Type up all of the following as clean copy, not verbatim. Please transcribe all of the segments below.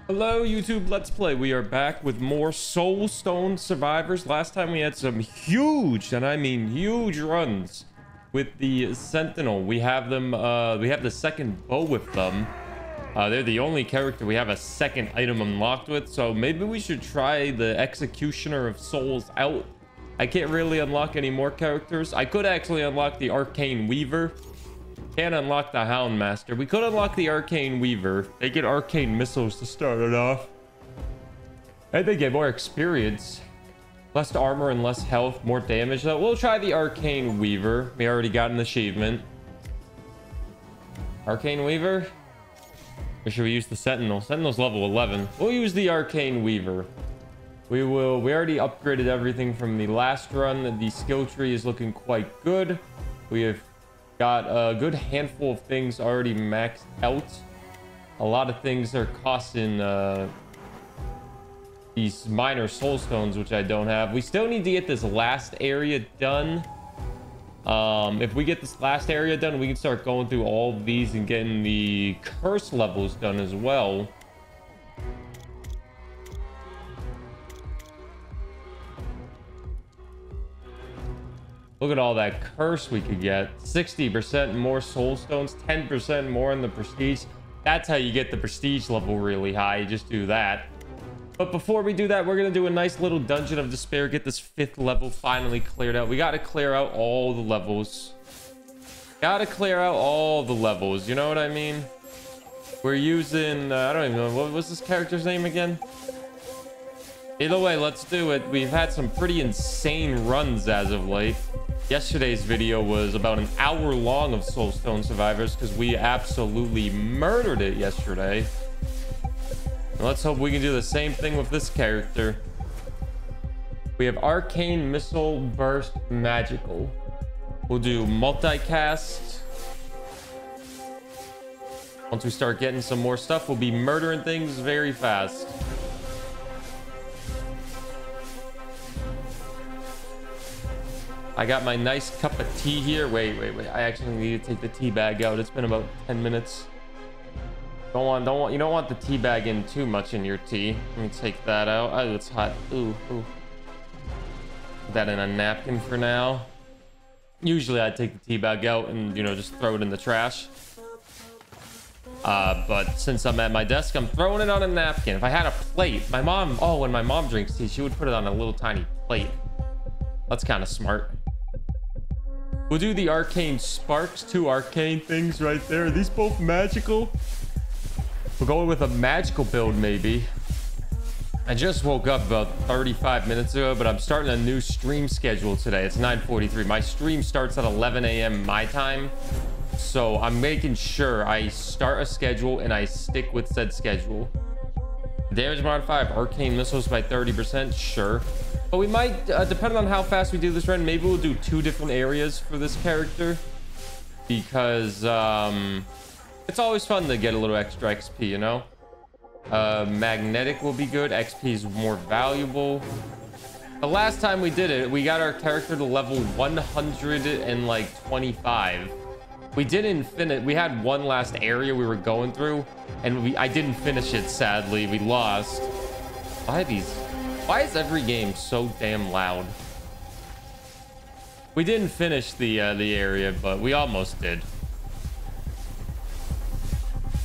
Hello YouTube, let's play. We are back with more Soulstone survivors. Last time we had some huge, and I mean huge runs with the Sentinel. We have them, we have the second bow with them. They're the only character we have a second item unlocked with, so maybe we should try the Executioner of Souls out. I can't really unlock any more characters. I could actually unlock the Arcane Weaver. Can't unlock the Hound Master. We could unlock the Arcane Weaver. They get arcane missiles to start it off. And they get more experience. Less armor and less health. More damage though. We'll try the Arcane Weaver. We already got an achievement. Arcane Weaver? Or should we use the Sentinel? Sentinel's level 11. We'll use the Arcane Weaver. We already upgraded everything from the last run. The skill tree is looking quite good. We have got a good handful of things already maxed out. A lot of things are costing these minor soul stones, which I don't have. We still need to get this last area done. If we get this last area done, we can start going through all of these and getting the curse levels done as well. Look at all that curse we could get. 60% more soul stones, 10% more in the prestige. That's how you get the prestige level really high. You just do that. But before we do that, we're going to do a nice little dungeon of despair. Get this 5th level finally cleared out. We got to clear out all the levels. Got to clear out all the levels. You know what I mean? We're using... I don't even know. What was this character's name again? Either way, let's do it. We've had some pretty insane runs as of late. Yesterday's video was about an hour long of Soulstone survivors because we absolutely murdered it yesterday. And let's hope we can do the same thing with this character. We have Arcane, Missile, Burst, Magical. We'll do multicast. Once we start getting some more stuff, we'll be murdering things very fast. I got my nice cup of tea here. Wait. I actually need to take the tea bag out. It's been about 10 minutes. You don't want the tea bag in too much in your tea. Let me take that out. Oh, it's hot. Ooh. Put that in a napkin for now. Usually I take the tea bag out and, just throw it in the trash. But since I'm at my desk, I'm throwing it on a napkin. If I had a plate, when my mom drinks tea, she would put it on a little tiny plate. That's kind of smart. We'll do the Arcane Sparks. 2 arcane things right there. Are these both magical? We're going with a magical build, maybe. I just woke up about 35 minutes ago, but I'm starting a new stream schedule today. It's 9:43. My stream starts at 11 a.m. my time. So I'm making sure I start a schedule and I stick with said schedule. Damage modifier of arcane missiles by 30%. Sure. But we might, depending on how fast we do this run, maybe we'll do 2 different areas for this character. Because it's always fun to get a little extra XP, you know? Magnetic will be good. XP is more valuable. The last time we did it, we got our character to level 125. We didn't finish. We had one last area we were going through, and I didn't finish it, sadly. We lost. Why is every game so damn loud? We didn't finish the area, but we almost did.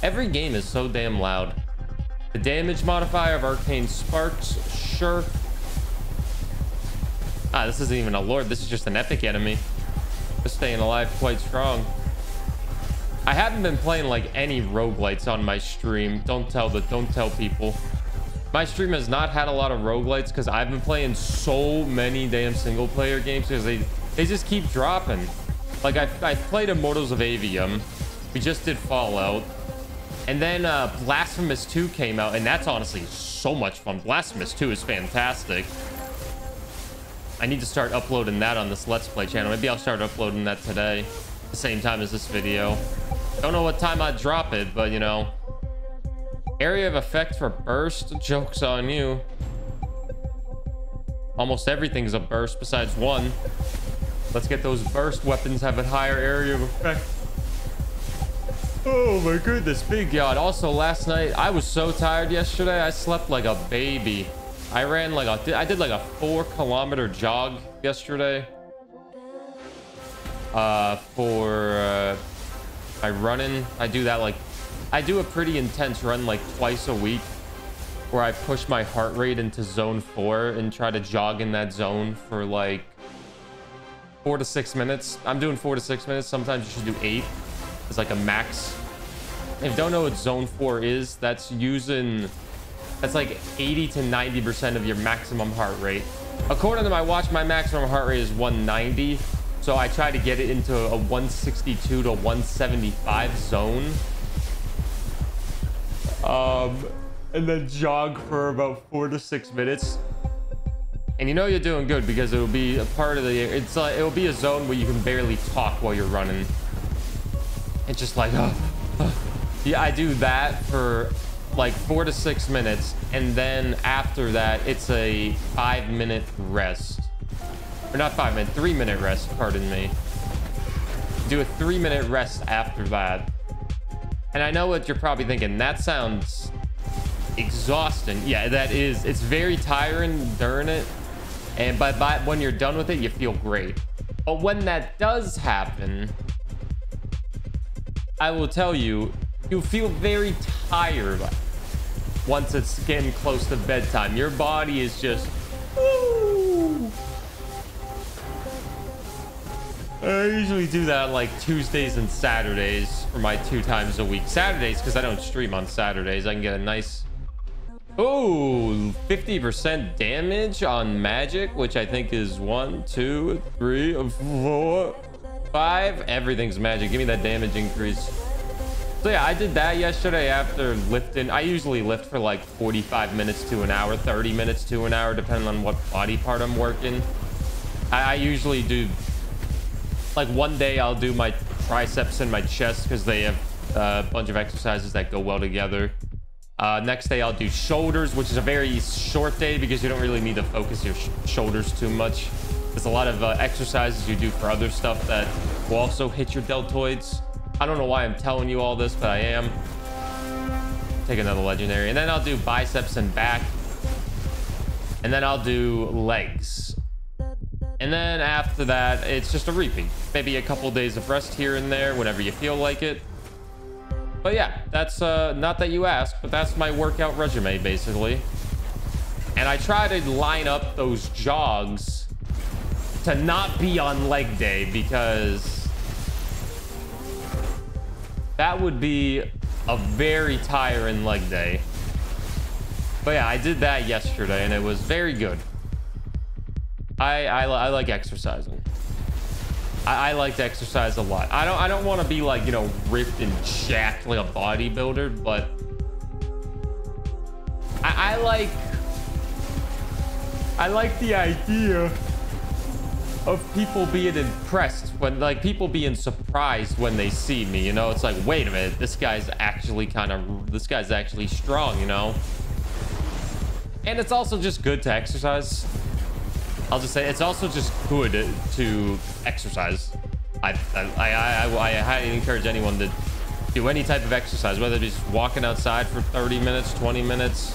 Every game is so damn loud. The damage modifier of Arcane Sparks, sure. This isn't even a lord. This is just an epic enemy. Just staying alive quite strong. I haven't been playing like any roguelites on my stream. Don't tell people. My stream has not had a lot of roguelites because I've been playing so many damn single player games because they just keep dropping. Like I played Immortals of Avium. We just did Fallout. And then Blasphemous 2 came out, and that's honestly so much fun. Blasphemous 2 is fantastic. I need to start uploading that on this Let's Play channel. Maybe I'll start uploading that today, the same time as this video. Don't know what time I'd drop it, but area of effect for burst. Joke's on you. Almost everything's a burst besides one. Let's get those burst weapons, have a higher area of effect. Oh my goodness, big God. Also, last night, I was so tired yesterday. I slept like a baby. I did like a 4-kilometer jog yesterday. For my running, I do a pretty intense run like twice a week where I push my heart rate into zone 4 and try to jog in that zone for like 4 to 6 minutes. I'm doing 4 to 6 minutes. Sometimes you should do 8. It's like a max. If you don't know what zone 4 is, that's like 80 to 90% of your maximum heart rate. According to my watch, my maximum heart rate is 190. So I try to get it into a 162 to 175 zone. And then jog for about 4 to 6 minutes. And you know you're doing good because it will be a part of the, it will be a zone where you can barely talk while you're running. It's just like, yeah, I do that for like 4 to 6 minutes. And then after that, it's a 5-minute rest. Or not 5 minute, 3-minute rest, pardon me. Do a 3-minute rest after that. And I know what you're probably thinking. That sounds exhausting. Yeah, that is. It's very tiring during it. And but when you're done with it, you feel great. But when that does happen, I will tell you, you feel very tired once it's getting close to bedtime. Your body is just, woo. I usually do that on like Tuesdays and Saturdays for my 2 times a week. Saturdays, because I don't stream on Saturdays. I can get a nice, 50% damage on magic, which I think is 1, 2, 3, 4, 5. Everything's magic. Give me that damage increase. So yeah, I did that yesterday after lifting. I usually lift for like 45 minutes to an hour, 30 minutes to an hour, depending on what body part I'm working. I usually do, like one day I'll do my triceps and my chest because they have a bunch of exercises that go well together. Next day I'll do shoulders, which is a very short day because you don't really need to focus your shoulders too much. There's a lot of exercises you do for other stuff that will also hit your deltoids. I don't know why I'm telling you all this, but I am. Take another legendary. And then I'll do biceps and back. And then I'll do legs. And then after that, it's just a repeat. Maybe a couple days of rest here and there whenever you feel like it. But yeah, that's not that you asked, but that's my workout resume, basically. And I try to line up those jogs to not be on leg day because that would be a very tiring leg day. But yeah, I did that yesterday and it was very good. I like exercising. I like to exercise a lot. I don't want to be like, you know, ripped and jacked like a bodybuilder, but I like the idea of people being impressed when, like, people being surprised when they see me, you know. It's like, wait a minute, this guy's actually strong, you know. And it's also just good to exercise. I'll just say it's also just good to exercise. I highly encourage anyone to do any type of exercise, whether it's just walking outside for 30 minutes, 20 minutes,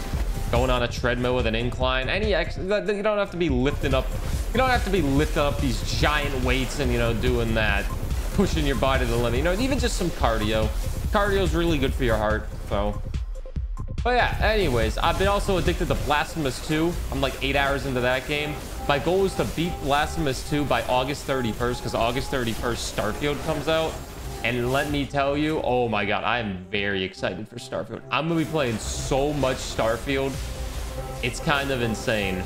going on a treadmill with an incline, any you don't have to be lifting up. You don't have to be lifting up these giant weights and, you know, doing that, pushing your body to the limit. You know, even just some cardio. Cardio is really good for your heart. So, but yeah, anyways, I've been also addicted to Blasphemous 2. I'm like 8 hours into that game. My goal is to beat Blasphemous 2 by August 31st because August 31st Starfield comes out. And let me tell you, oh my God, I am very excited for Starfield. I'm going to be playing so much Starfield. It's kind of insane.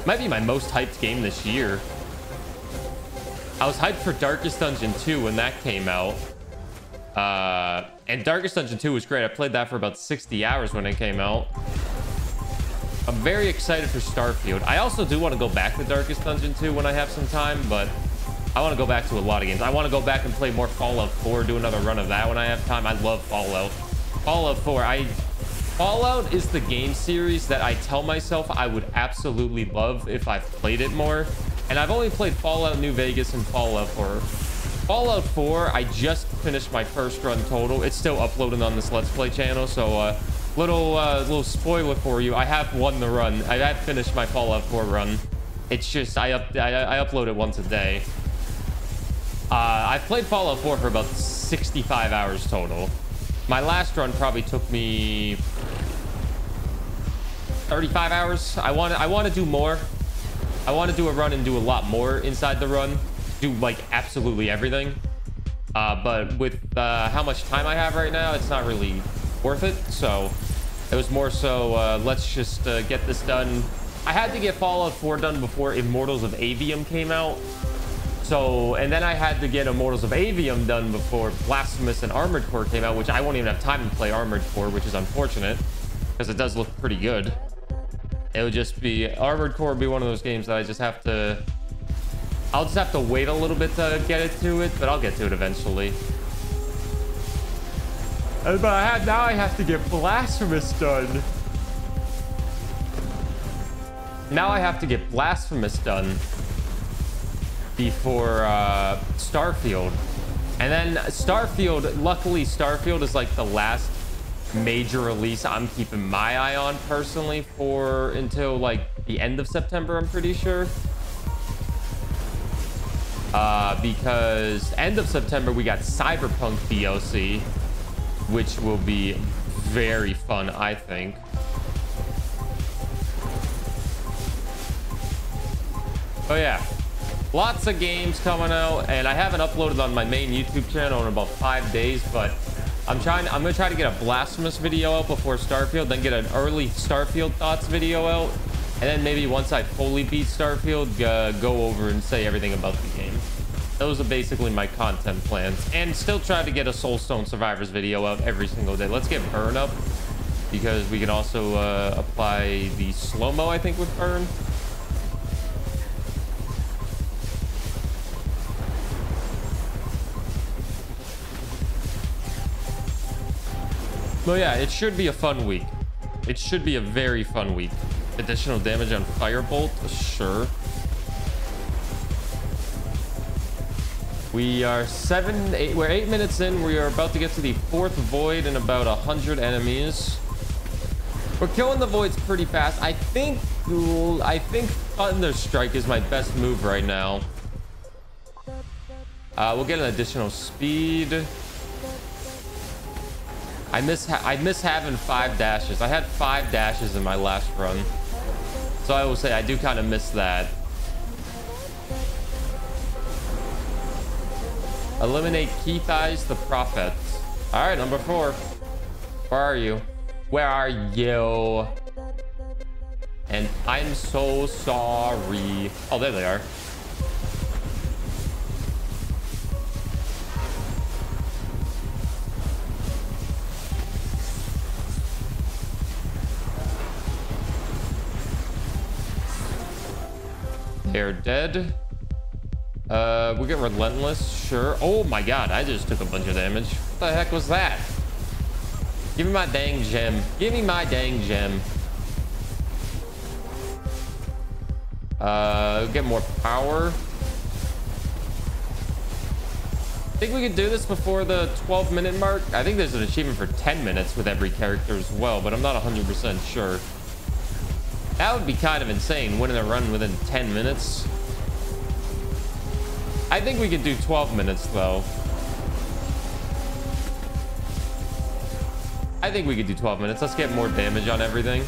Might be my most hyped game this year. I was hyped for Darkest Dungeon 2 when that came out. And Darkest Dungeon 2 was great. I played that for about 60 hours when it came out. I'm very excited for Starfield. I also do want to go back to Darkest Dungeon 2 when I have some time, but I want to go back to a lot of games. I want to go back and play more Fallout 4, do another run of that when I have time. I love Fallout. Fallout 4. Fallout is the game series that I tell myself I would absolutely love if I've played it more. And I've only played Fallout New Vegas and Fallout for Fallout 4, I just finished my first run total. It's still uploading on this Let's Play channel, so little spoiler for you. I have won the run. I have finished my Fallout 4 run. It's just I upload it once a day. I've played Fallout 4 for about 65 hours total. My last run probably took me 35 hours. I want to do more. I want to do a run and do a lot more inside the run. Do like absolutely everything. But with how much time I have right now, it's not really worth it. So it was more so let's just get this done. I had to get Fallout 4 done before Immortals of Avium came out. So, and then I had to get Immortals of Avium done before Blasphemous and Armored Core came out, which I won't even have time to play Armored Core, which is unfortunate because it does look pretty good. It would just be Armored Core would be one of those games that I just have to, I'll just have to wait a little bit to get it to it, but I'll get to it eventually. But now I have to get Blasphemous done. Now I have to get Blasphemous done before Starfield. And then Starfield, luckily Starfield is like the last major release I'm keeping my eye on personally for until like the end of September, I'm pretty sure. Because end of September we got Cyberpunk DLC, which will be very fun, I think. Oh yeah, lots of games coming out, and I haven't uploaded on my main YouTube channel in about 5 days, but I'm gonna try to get a Blasphemous video out before Starfield, then get an early Starfield thoughts video out, and then maybe once I fully beat Starfield, go over and say everything about the game. Those are basically my content plans, and still try to get a Soulstone Survivors video out every single day. Let's get Burn up, because we can also apply the slow-mo, I think, with Burn. Well, yeah, it should be a fun week. It should be a very fun week. Additional damage on Firebolt, sure. We are we're 8 minutes in. We are about to get to the 4th void and about 100 enemies. We're killing the voids pretty fast. I think Thunder Strike is my best move right now. We'll get an additional speed. I miss having 5 dashes. I had 5 dashes in my last run, so I will say I do kind of miss that. Eliminate Keith Eyes the Prophet. All right, number 4. Where are you? Where are you? And I'm so sorry. Oh, there they are. They're dead. We get Relentless, sure. Oh my god, I just took a bunch of damage. What the heck was that? Give me my dang gem. Give me my dang gem. Get more power. I think we could do this before the 12-minute mark. I think there's an achievement for 10 minutes with every character as well, but I'm not 100% sure. That would be kind of insane, winning a run within 10 minutes. I think we could do 12 minutes, though. I think we could do 12 minutes. Let's get more damage on everything.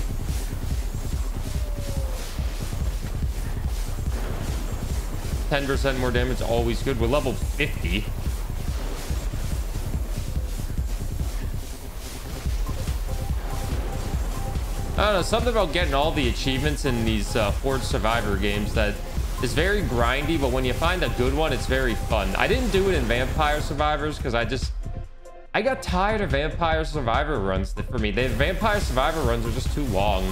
%10 more damage, always good. We're level 50. I don't know, something about getting all the achievements in these Forge Survivor games that is very grindy, but when you find a good one, it's very fun. I didn't do it in Vampire Survivors because I got tired of Vampire Survivor runs. For me, the Vampire Survivor runs are just too long.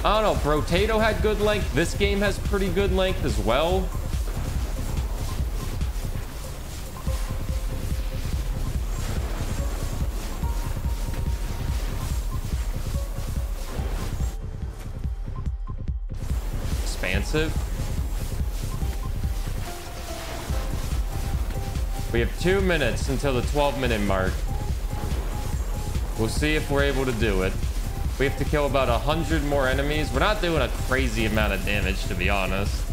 I don't know, Brotato had good length. This game has pretty good length as well. Expansive. We have 2 minutes until the 12-minute mark. We'll see if we're able to do it. We have to kill about 100 more enemies. We're not doing a crazy amount of damage, to be honest.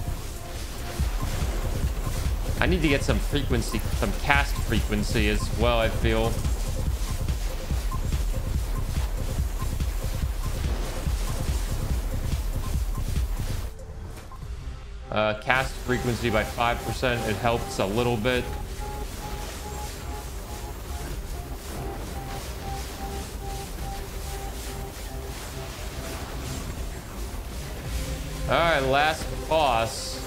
I need to get some frequency, some cast frequency as well, I feel. Cast frequency by 5%. It helps a little bit. All right, last boss.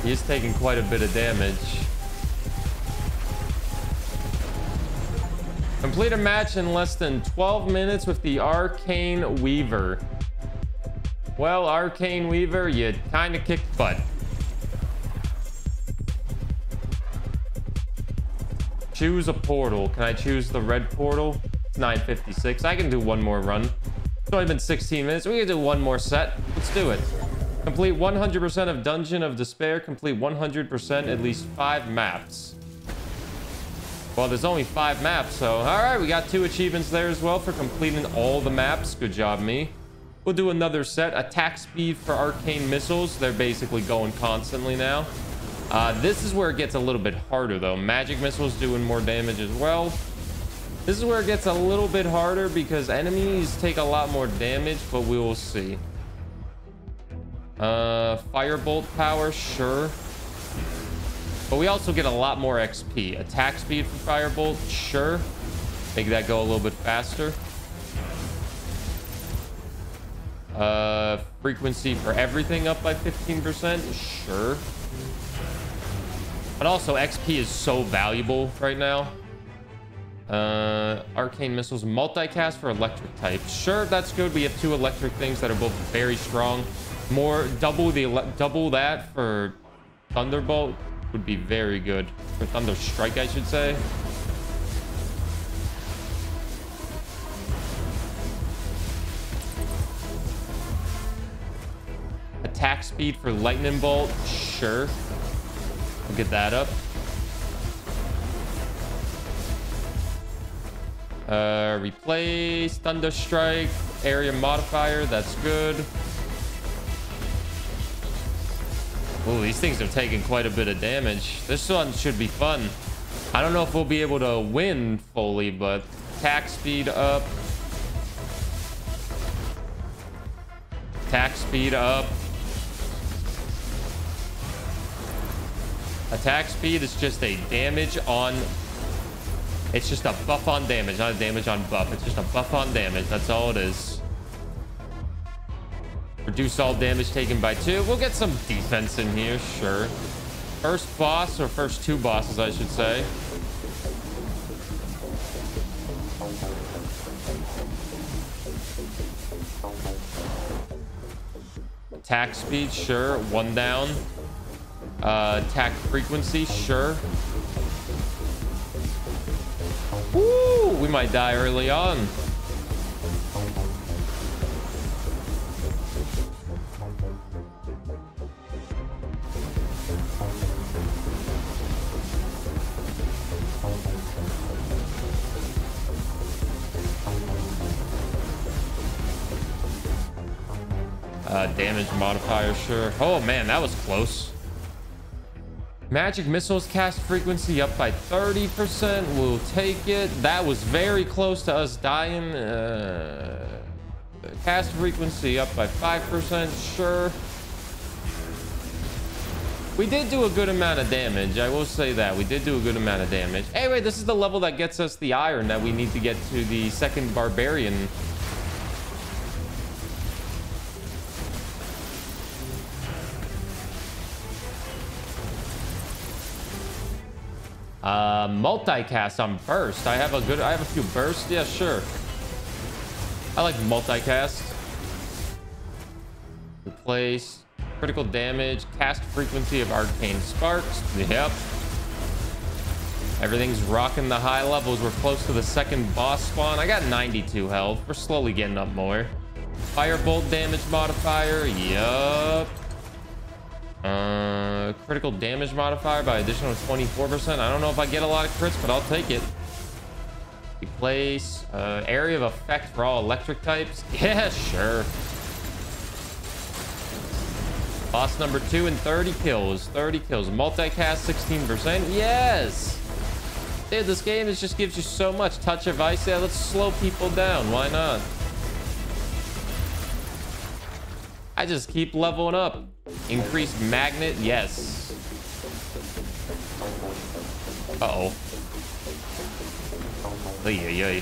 He's taking quite a bit of damage. Complete a match in less than 12 minutes with the Arcane Weaver. Well, Arcane Weaver, you kind of kicked butt. Choose a portal. Can I choose the red portal? It's 9:56. I can do one more run. It's only been 16 minutes. We can do one more set. Let's do it. Complete 100% of Dungeon of Despair. Complete 100% at least 5 maps. Well, there's only 5 maps, so... Alright, we got 2 achievements there as well for completing all the maps. Good job, me. We'll do another set. Attack speed for arcane missiles. They're basically going constantly now. This is where it gets a little bit harder, though. Magic missiles doing more damage as well. This is where it gets a little bit harder because enemies take a lot more damage, but we will see. Firebolt power, sure. But we also get a lot more XP. Attack speed for Firebolt, sure. Make that go a little bit faster. Frequency for everything up by 15%, sure. But also XP is so valuable right now. Arcane missiles, multicast for electric type. Sure, that's good. We have 2 electric things that are both very strong. More double that for Thunderbolt would be very good. For Thunder Strike, I should say. Attack speed for Lightning Bolt, sure. We'll get that up. Replace Thunder Strike, area modifier, that's good. Oh, these things are taking quite a bit of damage. This one should be fun. I don't know if we'll be able to win fully, but attack speed up. Attack speed up. Attack speed is just a damage on... It's just a buff on damage, not a damage on buff. It's just a buff on damage. That's all it is. Reduce all damage taken by 2. We'll get some defense in here, sure. First boss, or first 2 bosses, I should say. Attack speed, sure. 1 down. Attack frequency, sure. Woo! We might die early on. Damage modifier, sure. Oh man, that was close. Magic missiles cast frequency up by 30%. We'll take it. That was very close to us dying. Cast frequency up by 5%, sure. We did do a good amount of damage. I will say that. We did do a good amount of damage. Anyway, this is the level that gets us the iron that we need to get to the second barbarian. Multicast on burst. I have a few bursts. Yeah, sure. I like multicast. Replace critical damage, cast frequency of arcane sparks. Yep. Everything's rocking the high levels. We're close to the second boss spawn. I got 92 health. We're slowly getting up more. Firebolt damage modifier. Yup. Critical damage modifier by additional 24%. I don't know if I get a lot of crits, but I'll take it. Replace area of effect for all electric types. Yeah, sure. Boss number 2 and 30 kills. 30 kills. Multicast 16%. Yes. Dude, this game just gives you so much. Touch of ice. Yeah, let's slow people down. Why not? I just keep leveling up. Increased magnet. Yes. Uh-oh. Ay.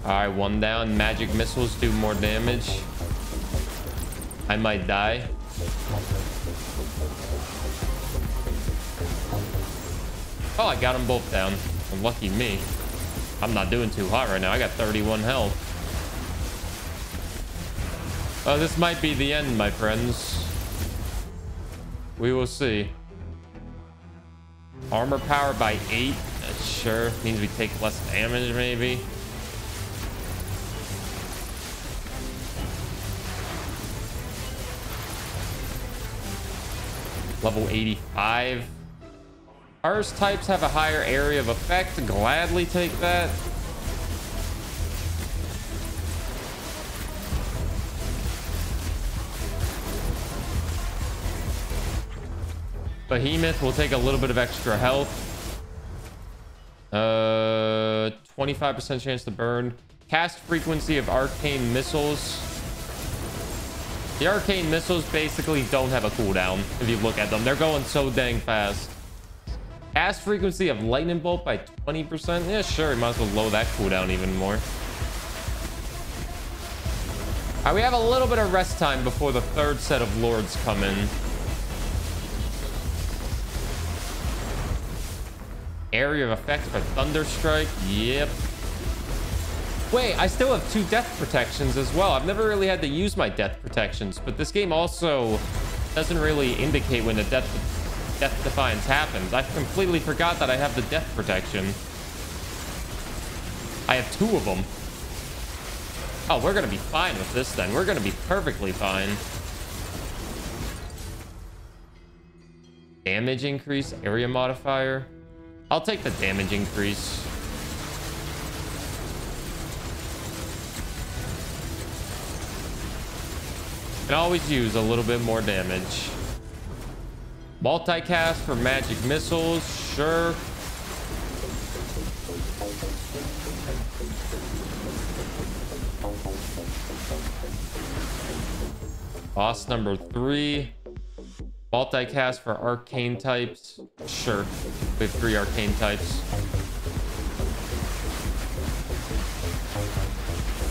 All right, one down. Magic missiles do more damage. I might die. Oh, I got them both down. Lucky me. I'm not doing too hot right now. I got 31 health. Oh, this might be the end, my friends. We will see. Armor power by 8. Sure. Means we take less damage, maybe. Level 85. Ours types have a higher area of effect. Gladly take that. Behemoth will take a little bit of extra health. 25% chance to burn. Cast frequency of arcane missiles. The arcane missiles basically don't have a cooldown if you look at them. They're going so dang fast. Cast frequency of lightning bolt by 20%. Yeah, sure. You might as well lower that cooldown even more. All right, we have a little bit of rest time before the third set of lords come in. Area of effect for Thunderstrike. Yep. Wait, I still have 2 death protections as well. I've never really had to use my death protections, but this game also doesn't really indicate when the death defiance happens. I completely forgot that I have the death protection. I have 2 of them. Oh, we're gonna be fine with this then. We're gonna be perfectly fine. Damage increase, area modifier. I'll take the damage increase. Can always use a little bit more damage. Multicast for magic missiles, sure. Boss number 3. Multicast for arcane types, sure. We have 3 arcane types.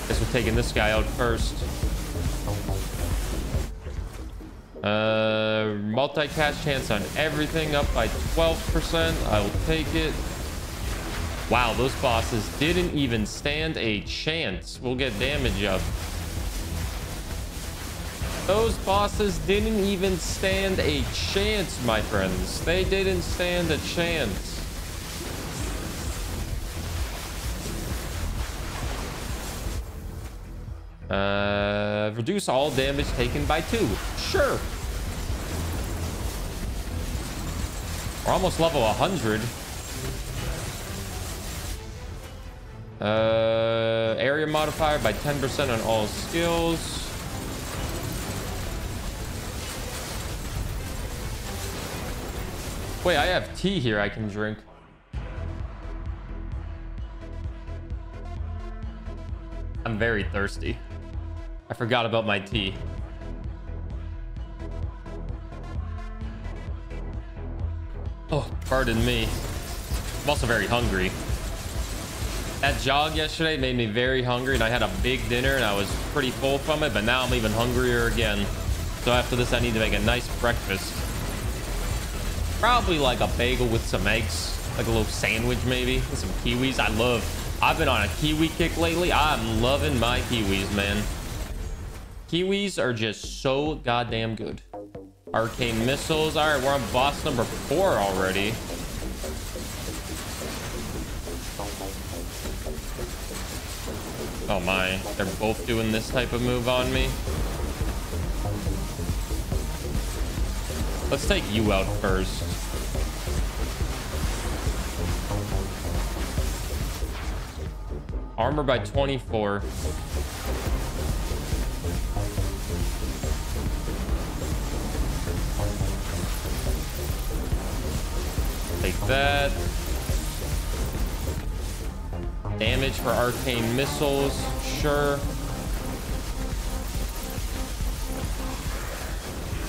Guess we're taking this guy out first. Multicast chance on everything up by 12%. I will take it. Wow, those bosses didn't even stand a chance. We'll get damage up. Those bosses didn't even stand a chance, my friends. They didn't stand a chance. Reduce all damage taken by 2. Sure. We're almost level 100. Area modifier by 10% on all skills. Wait, I have tea here I can drink. I'm very thirsty. I forgot about my tea. Oh, pardon me. I'm also very hungry. That jog yesterday made me very hungry, and I had a big dinner and I was pretty full from it, but now I'm even hungrier again. So after this, I need to make a nice breakfast. Probably like a bagel with some eggs, like a little sandwich maybe, with some kiwis. I love I've been on a Kiwi kick lately. I'm loving my Kiwis, man. Kiwis are just so goddamn good. Arcane missiles. All right, we're on boss number 4 already. Oh my, they're both doing this type of move on me. Let's take you out first. Armor by 24. Take that. Damage for arcane missiles. Sure.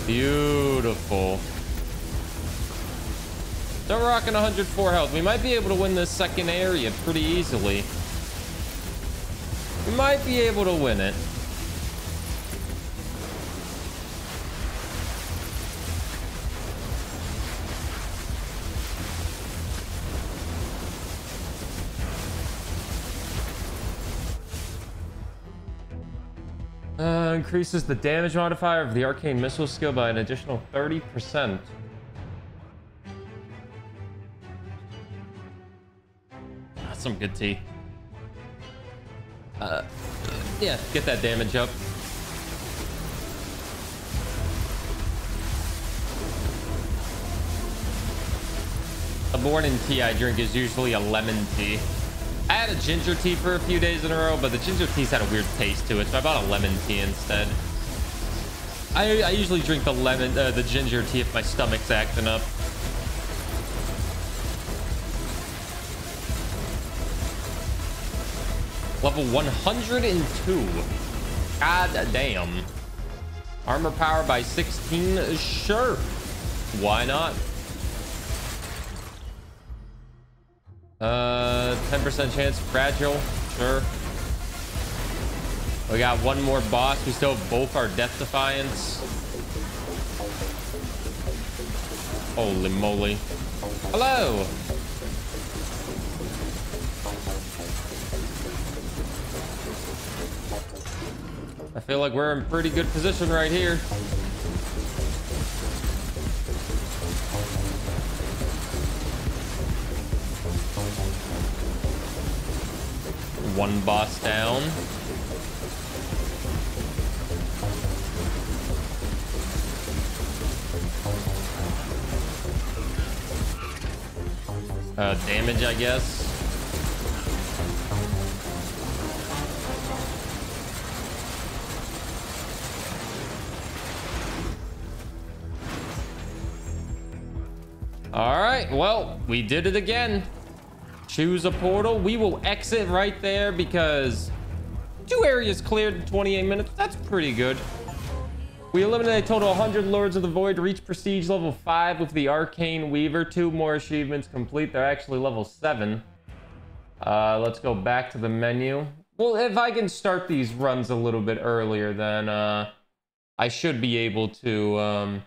Beautiful. They're rocking 104 health. We might be able to win this second area pretty easily. We might be able to win it. Increases the damage modifier of the arcane missile skill by an additional 30%. That's some good tea. Yeah, get that damage up. The morning tea I drink is usually a lemon tea. I had a ginger tea for a few days in a row, but the ginger tea's had a weird taste to it, so I bought a lemon tea instead. I usually drink the ginger tea if my stomach's acting up. Level 102. God damn. Armor power by 16. Sure. Why not? 10% chance fragile. Sure. We got one more boss. We still have both our death defiance. Holy moly. Hello. I feel like we're in pretty good position right here. One boss down. Damage, I guess. All right, well, we did it again. Choose a portal. We will exit right there because 2 areas cleared in 28 minutes. That's pretty good. We eliminated a total of 100 Lords of the Void to reach prestige level 5 with the Arcane Weaver. 2 more achievements complete. They're actually level 7. Let's go back to the menu. Well, if I can start these runs a little bit earlier, then I should be able to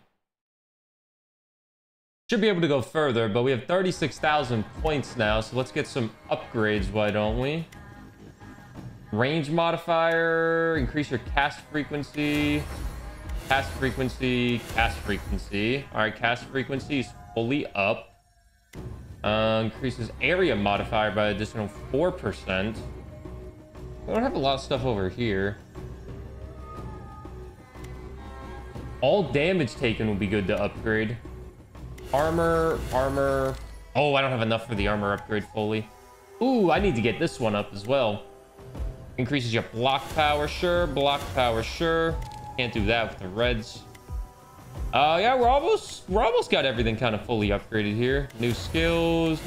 go further. But we have 36,000 points now, so let's get some upgrades. Why don't we? Range modifier, increase your cast frequency. Cast frequency, cast frequency. All right, cast frequency is fully up. Increases area modifier by additional 4%. We don't have a lot of stuff over here. All damage taken will be good to upgrade. Armor. Oh, I don't have enough for the armor upgrade fully. Ooh, I need to get this one up as well. Increases your block power, sure. Block power, sure. Can't do that with the reds. Yeah, we're almost got everything kind of fully upgraded here. New skills.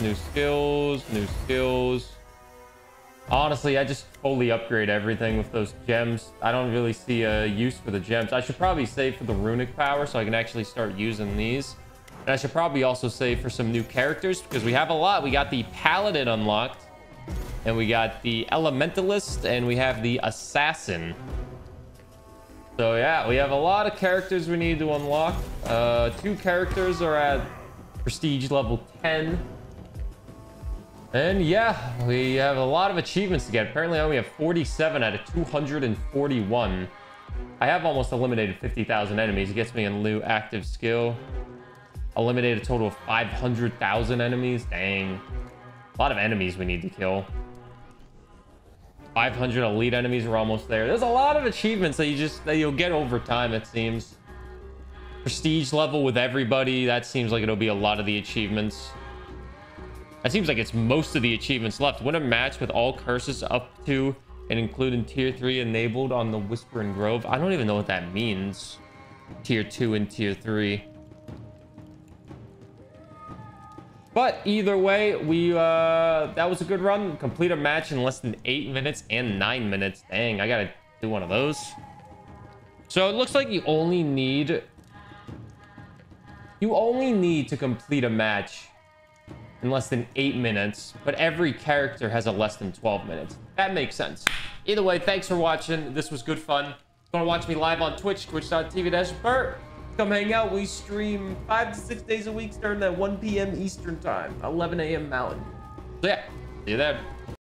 Honestly, I just fully upgrade everything with those gems. I don't really see a use for the gems. I should probably save for the runic power so I can actually start using these. And I should probably also save for some new characters because we have a lot. We got the Paladin unlocked, and we got the Elementalist, and we have the Assassin. So yeah, we have a lot of characters we need to unlock. 2 characters are at prestige level 10. And yeah, we have a lot of achievements to get. Apparently I only have 47 out of 241. I have almost eliminated 50,000 enemies. It gets me a new active skill. Eliminate a total of 500,000 enemies. Dang. A lot of enemies we need to kill. 500 elite enemies. We're almost there. There's a lot of achievements that you'll get over time, it seems. Prestige level with everybody. That seems like it'll be a lot of the achievements. It seems like it's most of the achievements left. Win a match with all curses up to and including tier 3 enabled on the Whispering Grove. I don't even know what that means. Tier 2 and tier 3. But either way, that was a good run. Complete a match in less than 8 minutes and 9 minutes. Dang, I gotta do one of those. So it looks like you only need to complete a match in less than 8 minutes, but every character has a less than 12 minutes. That makes sense. Either way, thanks for watching. This was good fun. If you want to watch me live on Twitch, twitch.tv/Burr. Come hang out. We stream 5 to 6 days a week starting at 1 p.m. Eastern time, 11 a.m. Mountain. So yeah, see you there.